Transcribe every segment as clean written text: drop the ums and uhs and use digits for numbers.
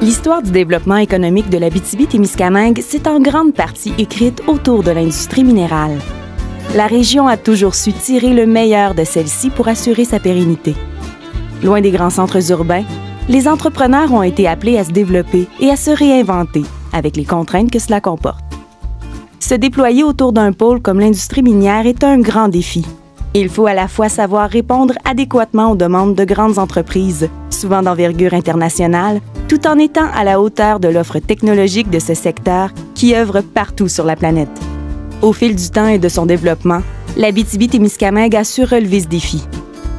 L'histoire du développement économique de l'Abitibi-Témiscamingue s'est en grande partie écrite autour de l'industrie minérale. La région a toujours su tirer le meilleur de celle-ci pour assurer sa pérennité. Loin des grands centres urbains, les entrepreneurs ont été appelés à se développer et à se réinventer avec les contraintes que cela comporte. Se déployer autour d'un pôle comme l'industrie minière est un grand défi. Il faut à la fois savoir répondre adéquatement aux demandes de grandes entreprises, souvent d'envergure internationale, tout en étant à la hauteur de l'offre technologique de ce secteur qui œuvre partout sur la planète. Au fil du temps et de son développement, l'Abitibi-Témiscamingue a su relever ce défi.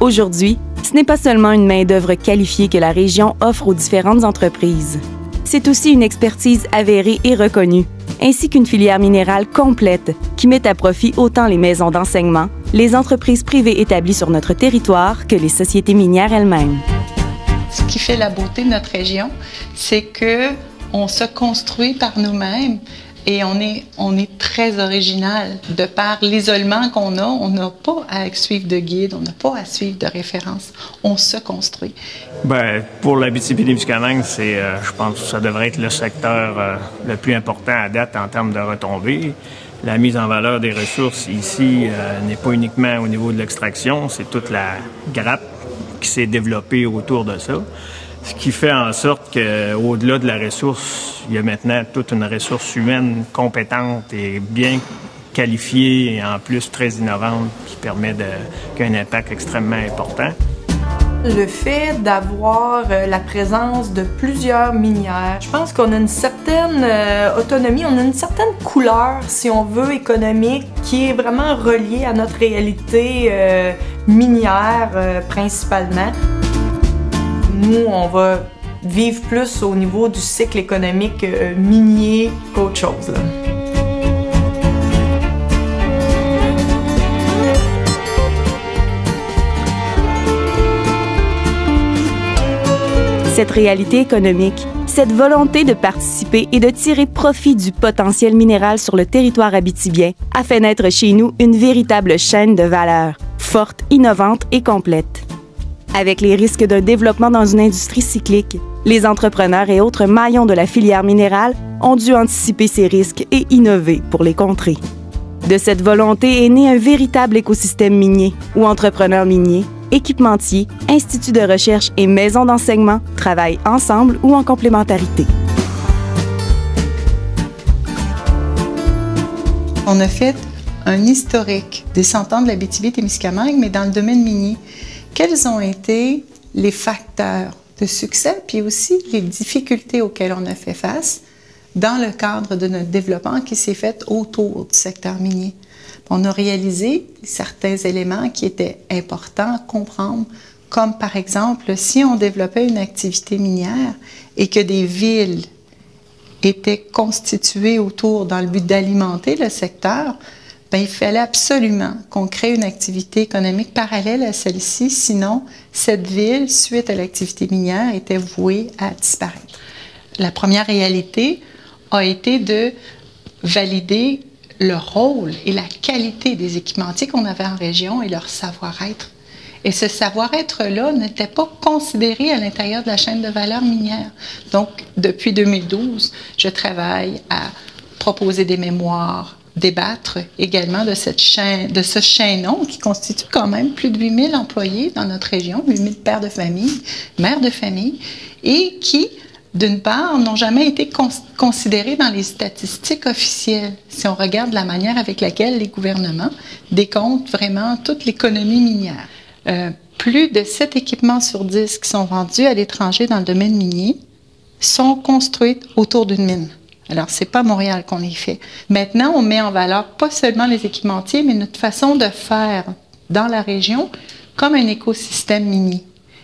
Aujourd'hui, ce n'est pas seulement une main-d'œuvre qualifiée que la région offre aux différentes entreprises. C'est aussi une expertise avérée et reconnue, ainsi qu'une filière minérale complète qui met à profit autant les maisons d'enseignement, les entreprises privées établies sur notre territoire que les sociétés minières elles-mêmes. Ce qui fait la beauté de notre région, c'est qu'on se construit par nous-mêmes et on est très original. De par l'isolement qu'on a, on n'a pas à suivre de guide, on n'a pas à suivre de référence. On se construit. Bien, pour l'Abitibi-Témiscamingue, je pense que ça devrait être le secteur le plus important à date en termes de retombées. La mise en valeur des ressources ici n'est pas uniquement au niveau de l'extraction, c'est toute la grappe qui s'est développée autour de ça. Ce qui fait en sorte qu'au-delà de la ressource, il y a maintenant toute une ressource humaine compétente et bien qualifiée et en plus très innovante qui permet qu'il y ait un impact extrêmement important. Le fait d'avoir la présence de plusieurs minières, je pense qu'on a une certaine autonomie, on a une certaine couleur, si on veut, économique, qui est vraiment reliée à notre réalité minière principalement. Nous, on va vivre plus au niveau du cycle économique minier qu'autre chose, là. Cette réalité économique, cette volonté de participer et de tirer profit du potentiel minéral sur le territoire abitibien a fait naître chez nous une véritable chaîne de valeur, forte, innovante et complète. Avec les risques d'un développement dans une industrie cyclique, les entrepreneurs et autres maillons de la filière minérale ont dû anticiper ces risques et innover pour les contrer. De cette volonté est né un véritable écosystème minier où entrepreneurs miniers, équipementiers, instituts de recherche et maisons d'enseignement travaillent ensemble ou en complémentarité. On a fait un historique des 100 ans de l'Abitibi-Témiscamingue, mais dans le domaine minier. Quels ont été les facteurs de succès, puis aussi les difficultés auxquelles on a fait face dans le cadre de notre développement qui s'est fait autour du secteur minier. On a réalisé certains éléments qui étaient importants à comprendre, comme par exemple, si on développait une activité minière et que des villes étaient constituées autour dans le but d'alimenter le secteur, bien, il fallait absolument qu'on crée une activité économique parallèle à celle-ci, sinon cette ville, suite à l'activité minière, était vouée à disparaître. La première réalité a été de valider le rôle et la qualité des équipementiers qu'on avait en région et leur savoir-être. Et ce savoir-être-là n'était pas considéré à l'intérieur de la chaîne de valeur minière. Donc, depuis 2012, je travaille à proposer des mémoires, débattre également de ce chaînon qui constitue quand même plus de 8000 employés dans notre région, 8000 pères de famille, mères de famille, et qui, d'une part, n'ont jamais été considérés dans les statistiques officielles. Si on regarde la manière avec laquelle les gouvernements décomptent vraiment toute l'économie minière. Plus de 7 équipements sur 10 qui sont vendus à l'étranger dans le domaine minier sont construits autour d'une mine. Alors, c'est pas à Montréal qu'on les fait. Maintenant, on met en valeur pas seulement les équipementiers, mais notre façon de faire dans la région comme un écosystème minier.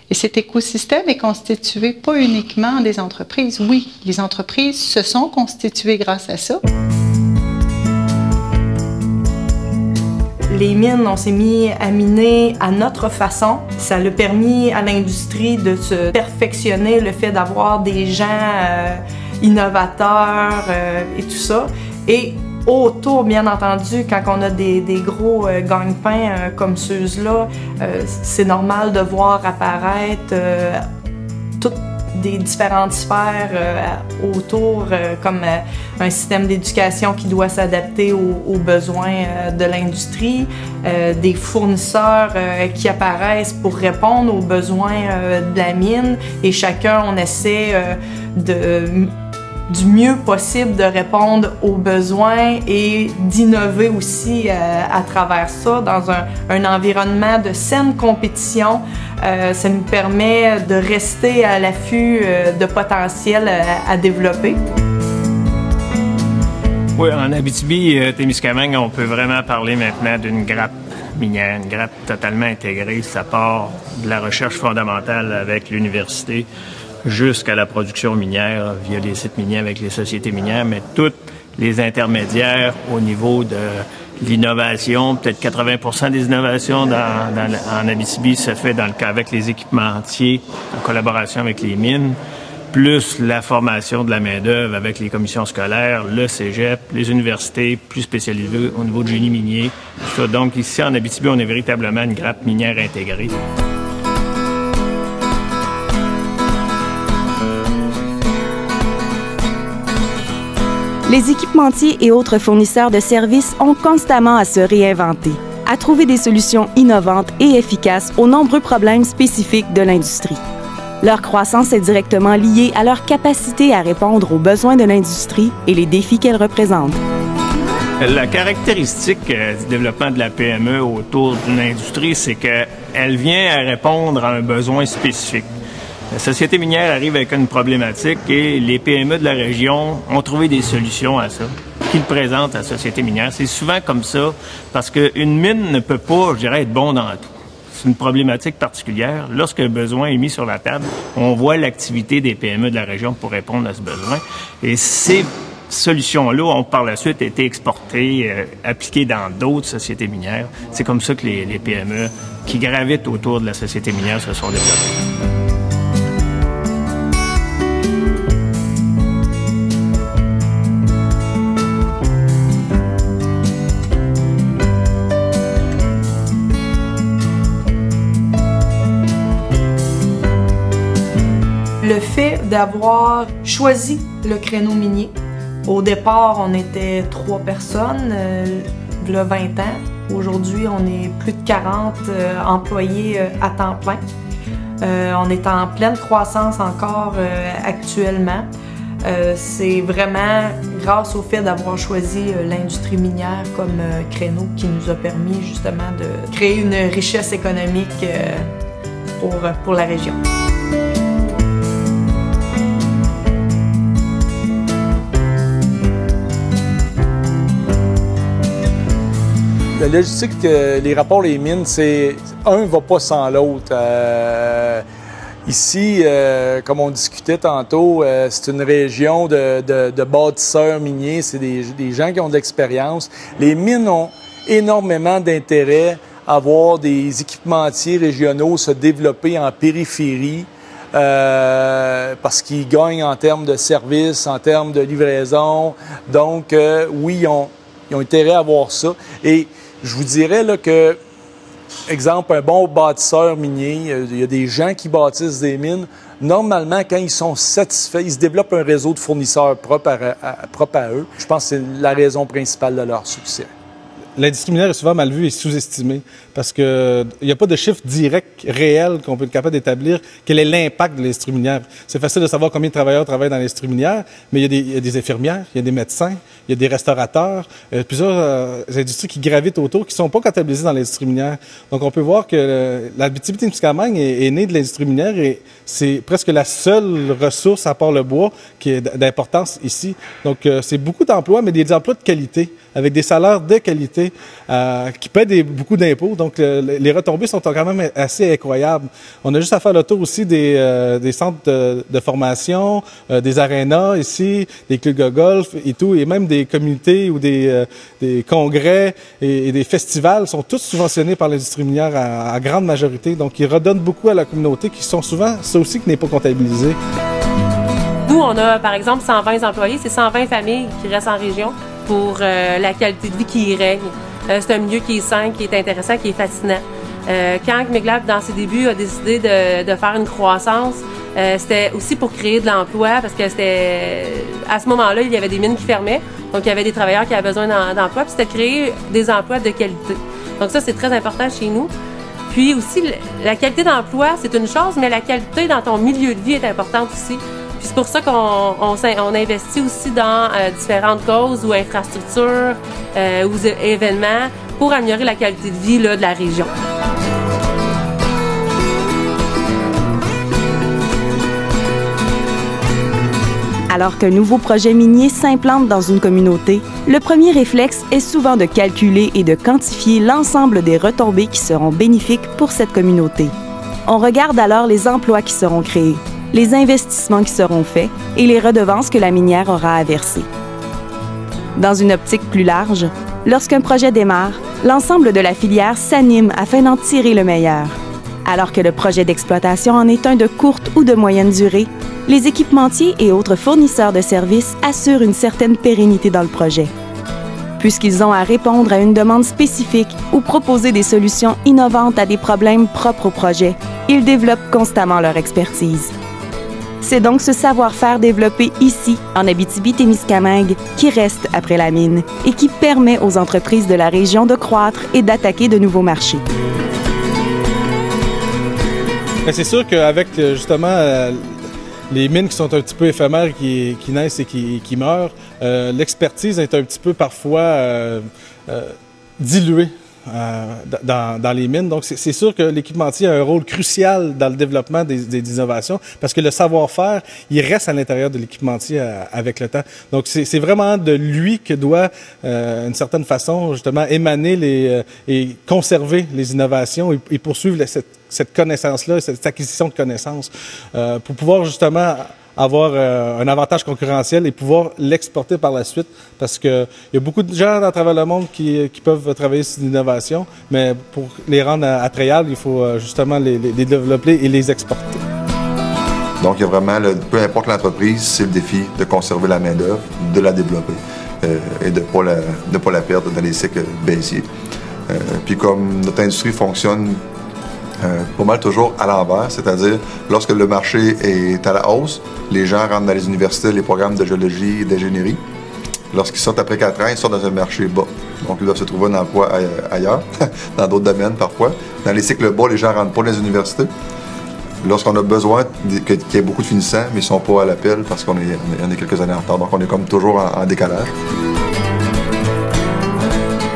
Et cet écosystème est constitué pas uniquement des entreprises. Oui, les entreprises se sont constituées grâce à ça. Les mines, on s'est mis à miner à notre façon. Ça a permis à l'industrie de se perfectionner, le fait d'avoir des gens innovateurs et tout ça. Et autour, bien entendu, quand on a des gros gagne-pains comme ceux-là, c'est normal de voir apparaître toutes des différentes sphères autour, comme un système d'éducation qui doit s'adapter aux besoins de l'industrie, des fournisseurs qui apparaissent pour répondre aux besoins de la mine, et chacun, on essaie du mieux possible de répondre aux besoins et d'innover aussi à travers ça dans un environnement de saine compétition. Ça nous permet de rester à l'affût de potentiel à développer. Oui, en Abitibi-Témiscamingue, on peut vraiment parler maintenant d'une grappe minière, une grappe totalement intégrée. Ça part de la recherche fondamentale avec l'université jusqu'à la production minière via les sites miniers avec les sociétés minières, mais toutes les intermédiaires au niveau de l'innovation. Peut-être 80% des innovations en Abitibi se fait dans le cas avec les équipementiers en collaboration avec les mines, plus la formation de la main-d'œuvre avec les commissions scolaires, le cégep, les universités plus spécialisées au niveau du génie minier. Tout ça. Donc ici en Abitibi, on est véritablement une grappe minière intégrée. Les équipementiers et autres fournisseurs de services ont constamment à se réinventer, à trouver des solutions innovantes et efficaces aux nombreux problèmes spécifiques de l'industrie. Leur croissance est directement liée à leur capacité à répondre aux besoins de l'industrie et les défis qu'elle représente. La caractéristique du développement de la PME autour d'une industrie, c'est qu'elle vient à répondre à un besoin spécifique. La société minière arrive avec une problématique et les PME de la région ont trouvé des solutions à ça, qu'ils présentent à la société minière. C'est souvent comme ça, parce qu'une mine ne peut pas, je dirais, être bon dans tout. C'est une problématique particulière. Lorsque le besoin est mis sur la table, on voit l'activité des PME de la région pour répondre à ce besoin. Et ces solutions-là ont par la suite été exportées, appliquées dans d'autres sociétés minières. C'est comme ça que les PME qui gravitent autour de la société minière se sont développées. Le fait d'avoir choisi le créneau minier, au départ on était 3 personnes, il y a 20 ans. Aujourd'hui on est plus de 40 employés à temps plein. On est en pleine croissance encore actuellement. C'est vraiment grâce au fait d'avoir choisi l'industrie minière comme créneau qui nous a permis justement de créer une richesse économique pour la région. La logistique, les rapports des mines, c'est un ne va pas sans l'autre. Ici, comme on discutait tantôt, c'est une région de bâtisseurs miniers, c'est des gens qui ont de l'expérience. Les mines ont énormément d'intérêt à voir des équipementiers régionaux se développer en périphérie parce qu'ils gagnent en termes de services, en termes de livraison. Donc, oui, ils ont intérêt à voir ça. Et je vous dirais là, que, exemple, un bon bâtisseur minier, il y a des gens qui bâtissent des mines. Normalement, quand ils sont satisfaits, ils se développent un réseau de fournisseurs propre à eux. Je pense que c'est la raison principale de leur succès. L'industrie minière est souvent mal vue et sous-estimée parce qu'il n'y a pas de chiffre direct, réel, qu'on peut être capable d'établir quel est l'impact de l'industrie minière. C'est facile de savoir combien de travailleurs travaillent dans l'industrie minière, mais il y a des infirmières, il y a des médecins, il y a des restaurateurs, plusieurs industries qui gravitent autour, qui ne sont pas comptabilisées dans l'industrie minière. Donc, on peut voir que l'Abitibi-Témiscamingue est née de l'industrie minière et c'est presque la seule ressource, à part le bois, qui est d'importance ici. Donc, c'est beaucoup d'emplois, mais des emplois de qualité, avec des salaires de qualité qui paient beaucoup d'impôts. Donc, les retombées sont quand même assez incroyables. On a juste à faire le tour aussi des centres de formation, des arénas ici, des clubs de golf et tout, et même des communautés ou des congrès et des festivals sont tous subventionnés par l'industrie minière à grande majorité. Donc, ils redonnent beaucoup à la communauté qui sont souvent, ça aussi, qui n'est pas comptabilisé. Nous, on a, par exemple, 120 employés. C'est 120 familles qui restent en région pour la qualité de vie qui y règne. C'est un milieu qui est sain, qui est intéressant, qui est fascinant. Quand Miglab, dans ses débuts, a décidé de faire une croissance, C'était aussi pour créer de l'emploi parce que à ce moment-là, il y avait des mines qui fermaient. Donc, il y avait des travailleurs qui avaient besoin d'emploi. Puis, c'était de créer des emplois de qualité. Donc, ça, c'est très important chez nous. Puis aussi, la qualité d'emploi, c'est une chose, mais la qualité dans ton milieu de vie est importante aussi. Puis c'est pour ça qu'on investit aussi dans différentes causes ou infrastructures ou événements pour améliorer la qualité de vie là, de la région. Alors qu'un nouveau projet minier s'implante dans une communauté, le premier réflexe est souvent de calculer et de quantifier l'ensemble des retombées qui seront bénéfiques pour cette communauté. On regarde alors les emplois qui seront créés, les investissements qui seront faits et les redevances que la minière aura à verser. Dans une optique plus large, lorsqu'un projet démarre, l'ensemble de la filière s'anime afin d'en tirer le meilleur. Alors que le projet d'exploitation en est un de courte ou de moyenne durée, les équipementiers et autres fournisseurs de services assurent une certaine pérennité dans le projet. Puisqu'ils ont à répondre à une demande spécifique ou proposer des solutions innovantes à des problèmes propres au projet, ils développent constamment leur expertise. C'est donc ce savoir-faire développé ici, en Abitibi-Témiscamingue, qui reste après la mine et qui permet aux entreprises de la région de croître et d'attaquer de nouveaux marchés. C'est sûr qu'avec justement les mines qui sont un petit peu éphémères, qui naissent et qui meurent, l'expertise est un petit peu parfois diluée dans les mines. Donc, c'est sûr que l'équipementier a un rôle crucial dans le développement des innovations parce que le savoir-faire, il reste à l'intérieur de l'équipementier avec le temps. Donc, c'est vraiment de lui que doit, d'une certaine façon, justement, émaner et conserver les innovations et poursuivre cette connaissance-là, cette acquisition de connaissances pour pouvoir, justement, avoir un avantage concurrentiel et pouvoir l'exporter par la suite parce qu'il y a beaucoup de gens à travers le monde qui peuvent travailler sur l'innovation, mais pour les rendre attrayables, il faut justement les développer et les exporter. Donc, il y a vraiment, peu importe l'entreprise, c'est le défi de conserver la main-d'œuvre, de la développer et de ne pas la perdre dans les cycles baissiers. Puis comme notre industrie fonctionne pas mal toujours à l'envers, c'est-à-dire lorsque le marché est à la hausse, les gens rentrent dans les universités, les programmes de géologie et d'ingénierie. Lorsqu'ils sortent après 4 ans, ils sortent dans un marché bas. Donc, ils doivent se trouver un emploi ailleurs, dans d'autres domaines parfois. Dans les cycles bas, les gens ne rentrent pas dans les universités. Lorsqu'on a besoin qu'il y ait beaucoup de finissants, mais ils ne sont pas à l'appel parce qu'on est quelques années en retard. Donc, on est comme toujours en décalage.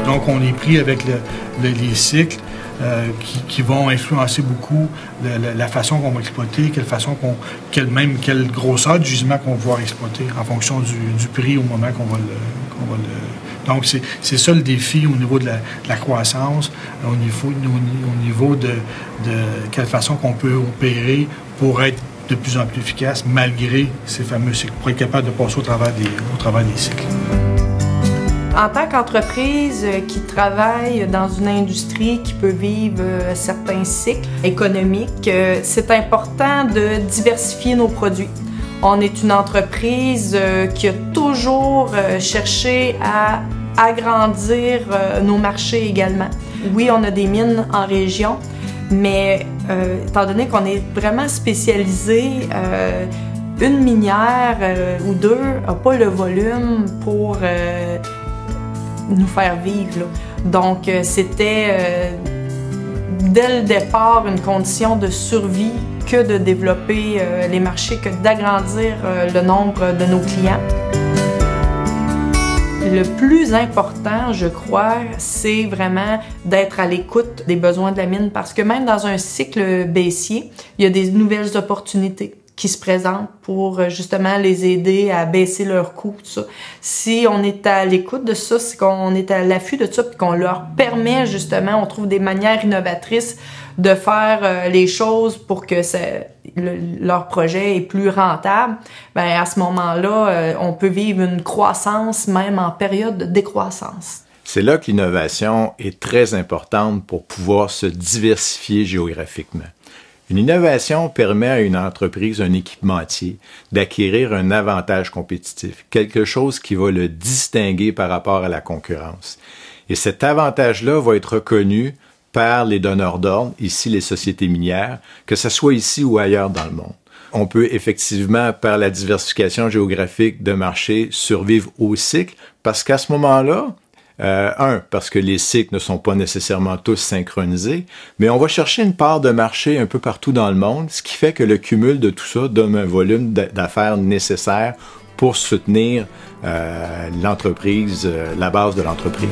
Donc, on est pris avec les cycles qui vont influencer beaucoup la façon qu'on va exploiter, quelle grosseur du gisement qu'on va pouvoir exploiter en fonction du prix au moment qu'on va le... Donc, c'est ça le défi au niveau de la croissance, au niveau de quelle façon qu'on peut opérer pour être de plus en plus efficace malgré ces fameux cycles, pour être capable de passer au travers des cycles. En tant qu'entreprise qui travaille dans une industrie qui peut vivre certains cycles économiques, c'est important de diversifier nos produits. On est une entreprise qui a toujours cherché à agrandir nos marchés également. Oui, on a des mines en région, mais étant donné qu'on est vraiment spécialisé, une minière ou deux n'a pas le volume pour nous faire vivre, là. Donc, c'était dès le départ une condition de survie que de développer les marchés, que d'agrandir le nombre de nos clients. Le plus important, je crois, c'est vraiment d'être à l'écoute des besoins de la mine parce que même dans un cycle baissier, il y a des nouvelles opportunités qui se présentent pour justement les aider à baisser leurs coûts, tout ça. Si on est à l'écoute de ça, c'est qu'on est à l'affût de ça, puis qu'on leur permet justement, on trouve des manières innovatrices de faire les choses pour que leur projet est plus rentable, bien à ce moment-là, on peut vivre une croissance même en période de décroissance. C'est là que l'innovation est très importante pour pouvoir se diversifier géographiquement. Une innovation permet à une entreprise, un équipementier, d'acquérir un avantage compétitif, quelque chose qui va le distinguer par rapport à la concurrence. Et cet avantage-là va être reconnu par les donneurs d'ordre, ici les sociétés minières, que ce soit ici ou ailleurs dans le monde. on peut effectivement, par la diversification géographique de marché, survivre au cycle, parce qu'à ce moment-là, parce que les cycles ne sont pas nécessairement tous synchronisés, mais on va chercher une part de marché un peu partout dans le monde, ce qui fait que le cumul de tout ça donne un volume d'affaires nécessaire pour soutenir l'entreprise, la base de l'entreprise.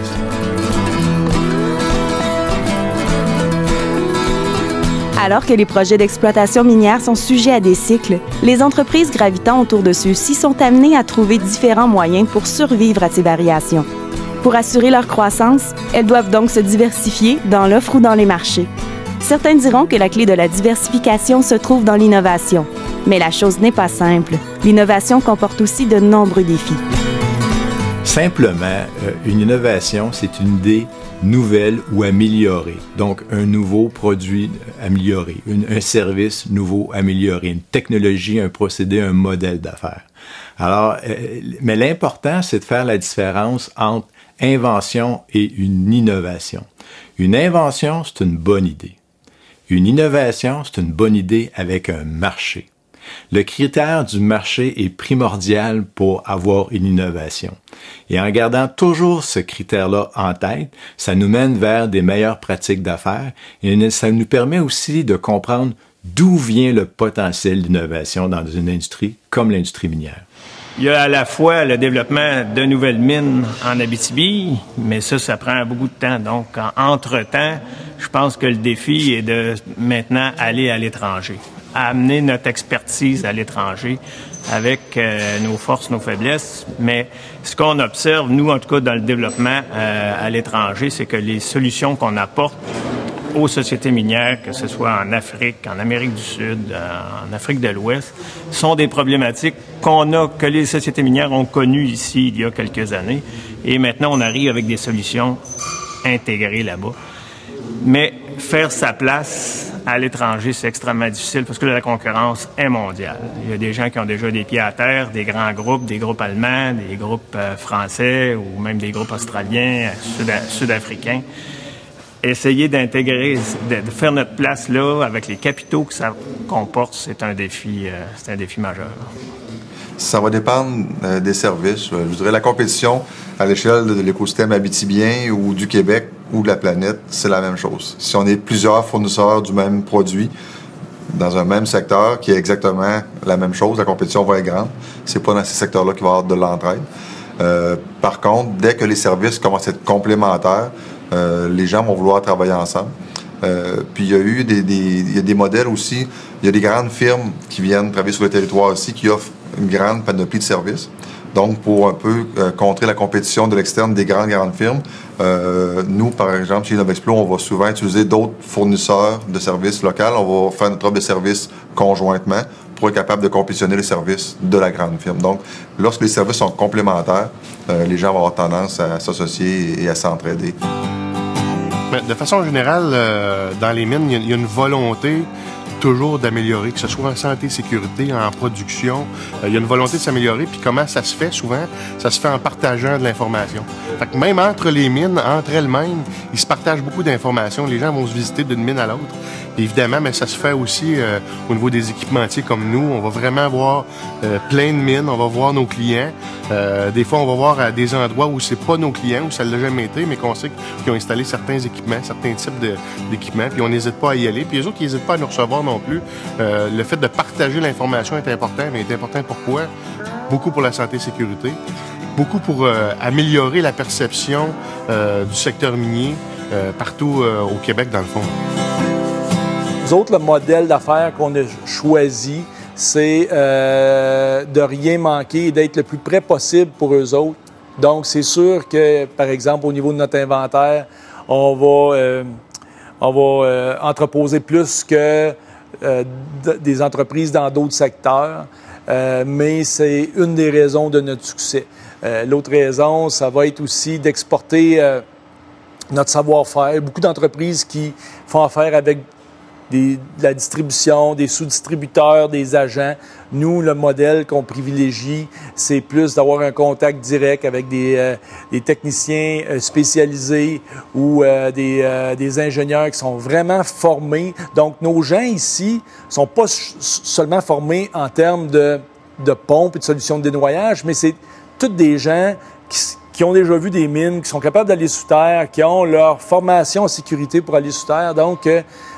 Alors que les projets d'exploitation minière sont sujets à des cycles, les entreprises gravitant autour de ceux-ci sont amenées à trouver différents moyens pour survivre à ces variations. Pour assurer leur croissance, elles doivent donc se diversifier dans l'offre ou dans les marchés. Certains diront que la clé de la diversification se trouve dans l'innovation. Mais la chose n'est pas simple. L'innovation comporte aussi de nombreux défis. Simplement, une innovation, c'est une idée nouvelle ou améliorée. Donc, un nouveau produit amélioré, un service nouveau amélioré, une technologie, un procédé, un modèle d'affaires. Alors, mais l'important, c'est de faire la différence entre invention et une innovation. Une invention, c'est une bonne idée. Une innovation, c'est une bonne idée avec un marché. Le critère du marché est primordial pour avoir une innovation. Et en gardant toujours ce critère-là en tête, ça nous mène vers des meilleures pratiques d'affaires et ça nous permet aussi de comprendre d'où vient le potentiel d'innovation dans une industrie comme l'industrie minière. Il y a à la fois le développement de nouvelles mines en Abitibi, mais ça prend beaucoup de temps. Donc, entre-temps, je pense que le défi est de maintenant aller à l'étranger, amener notre expertise à l'étranger avec nos forces, nos faiblesses. Mais ce qu'on observe, nous, en tout cas, dans le développement à l'étranger, c'est que les solutions qu'on apporte aux sociétés minières, que ce soit en Afrique, en Amérique du Sud, en Afrique de l'Ouest, sont des problématiques que les sociétés minières ont connues ici il y a quelques années. Et maintenant, on arrive avec des solutions intégrées là-bas. Mais faire sa place à l'étranger, c'est extrêmement difficile parce que la concurrence est mondiale. Il y a des gens qui ont déjà des pieds à terre, des grands groupes, des groupes allemands, des groupes français ou même des groupes australiens, sud-africains. Essayer d'intégrer, de faire notre place là, avec les capitaux que ça comporte, c'est un défi majeur. Ça va dépendre des services. Je dirais la compétition à l'échelle de l'écosystème abitibien ou du Québec ou de la planète, c'est la même chose. Si on est plusieurs fournisseurs du même produit dans un même secteur qui est exactement la même chose, la compétition va être grande. C'est pas dans ces secteurs-là qu'il va y avoir de l'entraide. Par contre, dès que les services commencent à être complémentaires, les gens vont vouloir travailler ensemble. Puis il y a eu des modèles aussi. Il y a des grandes firmes qui viennent travailler sur le territoire aussi qui offrent une grande panoplie de services. Donc, pour un peu contrer la compétition de l'externe des grandes firmes, nous, par exemple, chez Innovexplo, on va souvent utiliser d'autres fournisseurs de services locaux. On va faire notre offre de services conjointement pour être capable de compétitionner les services de la grande firme. Donc, lorsque les services sont complémentaires, les gens vont avoir tendance à s'associer et à s'entraider. De façon générale, dans les mines, il y a une volonté toujours d'améliorer, que ce soit en santé, sécurité, en production. Il y a une volonté de s'améliorer. Puis comment ça se fait souvent? Ça se fait en partageant de l'information. Fait que même entre les mines, entre elles-mêmes, ils se partagent beaucoup d'informations. Les gens vont se visiter d'une mine à l'autre. Évidemment, mais ça se fait aussi au niveau des équipementiers comme nous. On va vraiment voir plein de mines, on va voir nos clients. Des fois, on va voir à des endroits où c'est pas nos clients, où ça l'a jamais été, mais qu'on sait qu'ils ont installé certains équipements, certains types d'équipements, puis on n'hésite pas à y aller. Puis les autres, ils n'hésitent pas à nous recevoir non plus. Le fait de partager l'information est important, mais est important pourquoi? Beaucoup pour la santé et sécurité, beaucoup pour améliorer la perception du secteur minier partout au Québec, dans le fond. Nous autres, le modèle d'affaires qu'on a choisi, c'est de rien manquer et d'être le plus près possible pour eux autres. Donc, c'est sûr que, par exemple, au niveau de notre inventaire, on va entreposer plus que des entreprises dans d'autres secteurs, mais c'est une des raisons de notre succès. L'autre raison, ça va être aussi d'exporter notre savoir-faire. Beaucoup d'entreprises qui font affaire avec de la distribution, des sous-distributeurs, des agents. Nous, le modèle qu'on privilégie, c'est plus d'avoir un contact direct avec des techniciens spécialisés ou des ingénieurs qui sont vraiment formés. Donc, nos gens ici sont pas seulement formés en termes de pompes et de solutions de dénoyage, mais c'est tous des gens qui ont déjà vu des mines, qui sont capables d'aller sous terre, qui ont leur formation en sécurité pour aller sous terre. Donc,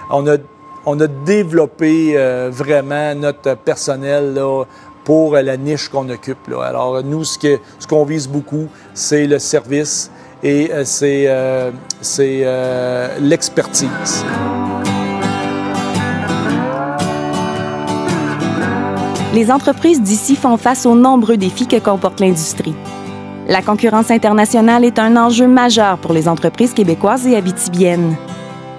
on a développé vraiment notre personnel là, pour la niche qu'on occupe. Là. Alors, nous, ce qu'on vise beaucoup, c'est le service et c'est l'expertise. Les entreprises d'ici font face aux nombreux défis que comporte l'industrie. La concurrence internationale est un enjeu majeur pour les entreprises québécoises et abitibiennes.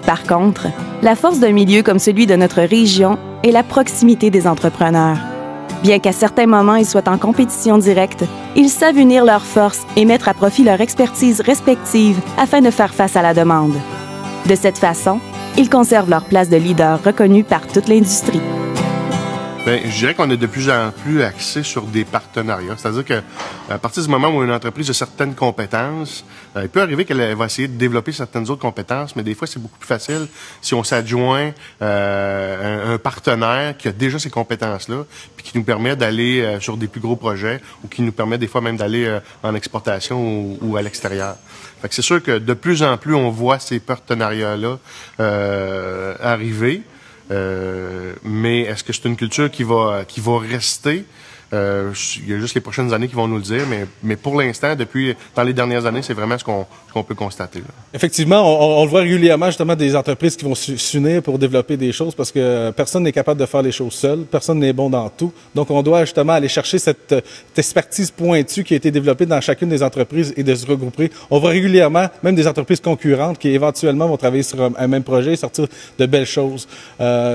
Par contre, la force d'un milieu comme celui de notre région est la proximité des entrepreneurs. Bien qu'à certains moments ils soient en compétition directe, ils savent unir leurs forces et mettre à profit leur expertise respective afin de faire face à la demande. De cette façon, ils conservent leur place de leader reconnue par toute l'industrie. Bien, je dirais qu'on est de plus en plus axé sur des partenariats. C'est-à-dire qu'à partir du moment où une entreprise a certaines compétences, il peut arriver qu'elle va essayer de développer certaines autres compétences, mais des fois, c'est beaucoup plus facile si on s'adjoint un partenaire qui a déjà ces compétences-là, puis qui nous permet d'aller sur des plus gros projets ou qui nous permet des fois même d'aller en exportation ou à l'extérieur. Fait que c'est sûr que de plus en plus, on voit ces partenariats-là arriver. Mais est-ce que c'est une culture qui va rester? Il y a juste les prochaines années qui vont nous le dire, mais pour l'instant, dans les dernières années, c'est vraiment ce qu'on peut constater. Là. Effectivement, on le voit régulièrement, justement, des entreprises qui vont s'unir pour développer des choses parce que personne n'est capable de faire les choses seul, personne n'est bon dans tout. Donc, on doit justement aller chercher cette expertise pointue qui a été développée dans chacune des entreprises et de se regrouper. On voit régulièrement même des entreprises concurrentes qui éventuellement vont travailler sur un même projet et sortir de belles choses.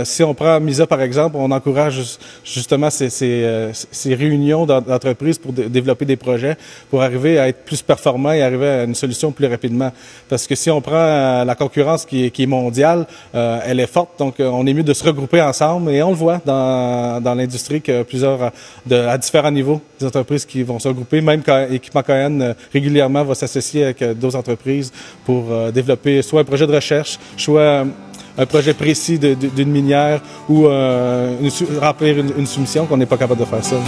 Si on prend MISA, par exemple, on encourage justement ces réunions d'entreprises pour développer des projets, pour arriver à être plus performants et arriver à une solution plus rapidement. Parce que si on prend la concurrence qui est mondiale, elle est forte, donc on est mieux de se regrouper ensemble et on le voit dans l'industrie que plusieurs, à différents niveaux, des entreprises qui vont se regrouper, même quand Équipement Cohen régulièrement va s'associer avec d'autres entreprises pour développer soit un projet de recherche, soit un projet précis d'une minière ou remplir une soumission qu'on n'est pas capable de faire seul.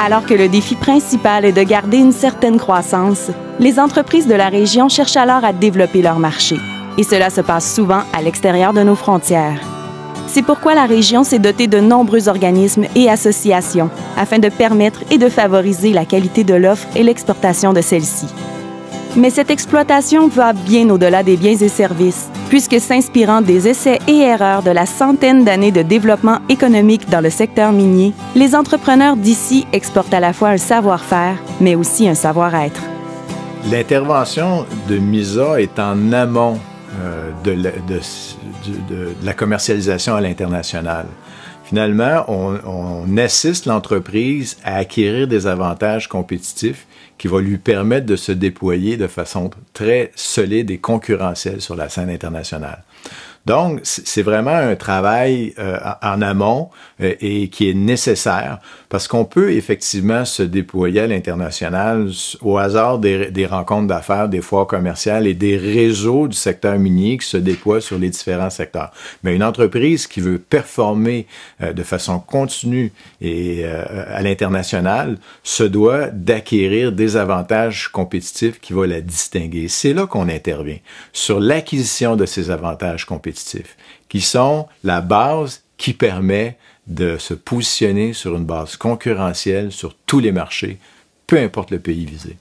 Alors que le défi principal est de garder une certaine croissance, les entreprises de la région cherchent alors à développer leur marché. Et cela se passe souvent à l'extérieur de nos frontières. C'est pourquoi la région s'est dotée de nombreux organismes et associations afin de permettre et de favoriser la qualité de l'offre et l'exportation de celle-ci. Mais cette exploitation va bien au-delà des biens et services, puisque s'inspirant des essais et erreurs de la centaine d'années de développement économique dans le secteur minier, les entrepreneurs d'ici exportent à la fois un savoir-faire, mais aussi un savoir-être. L'intervention de MISA est en amont de la commercialisation à l'international. Finalement, on assiste l'entreprise à acquérir des avantages compétitifs qui vont lui permettre de se déployer de façon très solide et concurrentielle sur la scène internationale. Donc, c'est vraiment un travail en amont et qui est nécessaire parce qu'on peut effectivement se déployer à l'international au hasard des rencontres d'affaires, des foires commerciales et des réseaux du secteur minier qui se déploient sur les différents secteurs. Mais une entreprise qui veut performer de façon continue et à l'international se doit d'acquérir des avantages compétitifs qui vont la distinguer. C'est là qu'on intervient, sur l'acquisition de ces avantages compétitifs, qui sont la base qui permet de se positionner sur une base concurrentielle sur tous les marchés, peu importe le pays visé.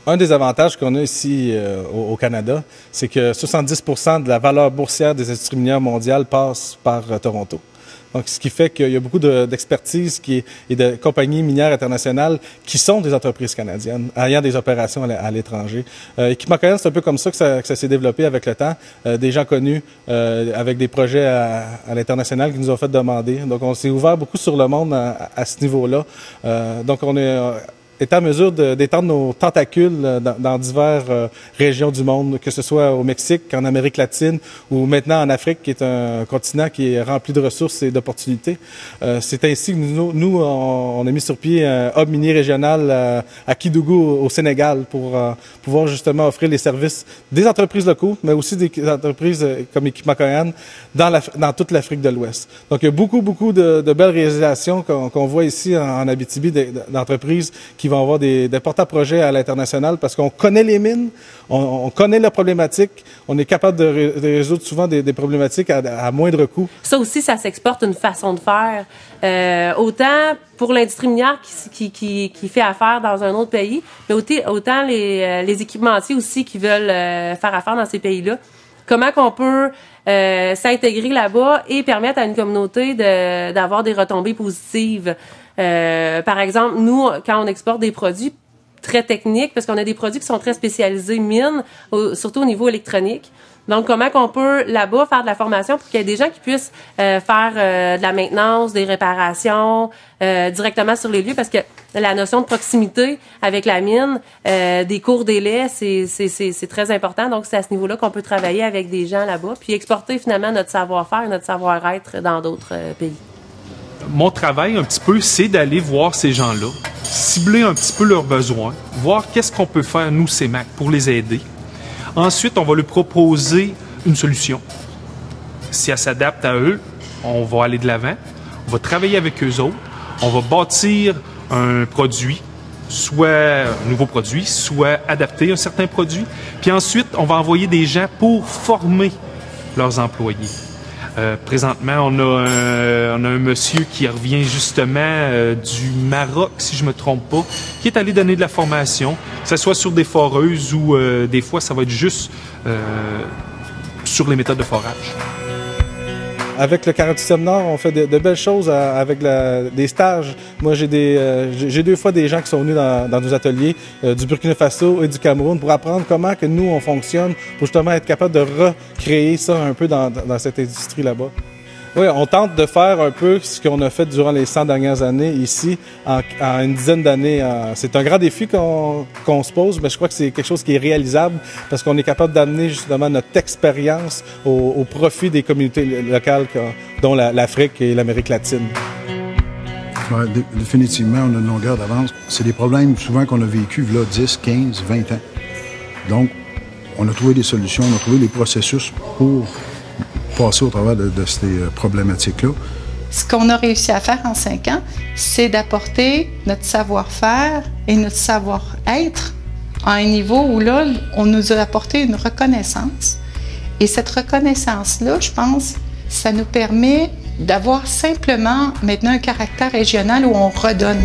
Un des avantages qu'on a ici au Canada, c'est que 70% de la valeur boursière des industries minières mondiales passe par Toronto. Donc, ce qui fait qu'il y a beaucoup d'expertise et de compagnies minières internationales qui sont des entreprises canadiennes, ayant des opérations à l'étranger. Équipement Cohen, c'est un peu comme ça que ça s'est développé avec le temps. Des gens connus avec des projets à l'international qui nous ont fait demander. Donc, on s'est ouvert beaucoup sur le monde à ce niveau-là. Donc, on est est en mesure d'étendre nos tentacules dans diverses régions du monde, que ce soit au Mexique, en Amérique latine ou maintenant en Afrique, qui est un continent qui est rempli de ressources et d'opportunités. C'est ainsi que nous, on a mis sur pied un hub minier régional à Kédougou, au Sénégal, pour pouvoir justement offrir les services des entreprises locaux, mais aussi des entreprises comme Équipement Coyan dans toute l'Afrique de l'Ouest. Donc, il y a beaucoup de belles réalisations qu'on voit ici en Abitibi, d'entreprises qui vont avoir d'importants projets à l'international parce qu'on connaît les mines, on connaît leurs problématiques, on est capable de résoudre souvent des problématiques à moindre coût. Ça aussi, ça s'exporte une façon de faire. Autant pour l'industrie minière qui fait affaire dans un autre pays, mais autant les équipementiers aussi qui veulent faire affaire dans ces pays-là. Comment qu'on peut s'intégrer là-bas et permettre à une communauté d'avoir des retombées positives. Par exemple, nous, quand on exporte des produits très techniques, parce qu'on a des produits qui sont très spécialisés mines, surtout au niveau électronique. Donc, comment qu'on peut là-bas faire de la formation pour qu'il y ait des gens qui puissent faire de la maintenance, des réparations directement sur les lieux, parce que la notion de proximité avec la mine, des courts délais, c'est très important. Donc, c'est à ce niveau-là qu'on peut travailler avec des gens là-bas, puis exporter finalement notre savoir-faire et notre savoir-être dans d'autres pays. Mon travail, un petit peu, c'est d'aller voir ces gens-là, cibler un petit peu leurs besoins, voir qu'est-ce qu'on peut faire, nous, CEMAC, pour les aider. Ensuite, on va leur proposer une solution. Si elle s'adapte à eux, on va aller de l'avant, on va travailler avec eux autres, on va bâtir un produit, soit un nouveau produit, soit adapter un certain produit. Puis ensuite, on va envoyer des gens pour former leurs employés. Présentement, on a un monsieur qui revient justement du Maroc, si je me trompe pas, qui est allé donner de la formation, que ce soit sur des foreuses ou des fois, ça va être juste sur les méthodes de forage. Avec le 48e Nord, on fait de belles choses avec des stages. Moi, j'ai 2 fois des gens qui sont venus dans nos ateliers du Burkina Faso et du Cameroun pour apprendre comment que nous, on fonctionne, pour justement être capable de recréer ça un peu dans cette industrie là-bas. Oui, on tente de faire un peu ce qu'on a fait durant les 100 dernières années ici, en une dizaine d'années. C'est un grand défi qu'on se pose, mais je crois que c'est quelque chose qui est réalisable parce qu'on est capable d'amener justement notre expérience au profit des communautés locales, dont l'Afrique et l'Amérique latine. Ouais, définitivement, on a une longueur d'avance. C'est des problèmes souvent qu'on a vécu là 10, 15, 20 ans. Donc, on a trouvé des solutions, on a trouvé les processus pour passer au travers de ces problématiques-là. Ce qu'on a réussi à faire en 5 ans, c'est d'apporter notre savoir-faire et notre savoir-être à un niveau où là, on nous a apporté une reconnaissance. Et cette reconnaissance-là, je pense, ça nous permet d'avoir simplement maintenant un caractère régional où on redonne.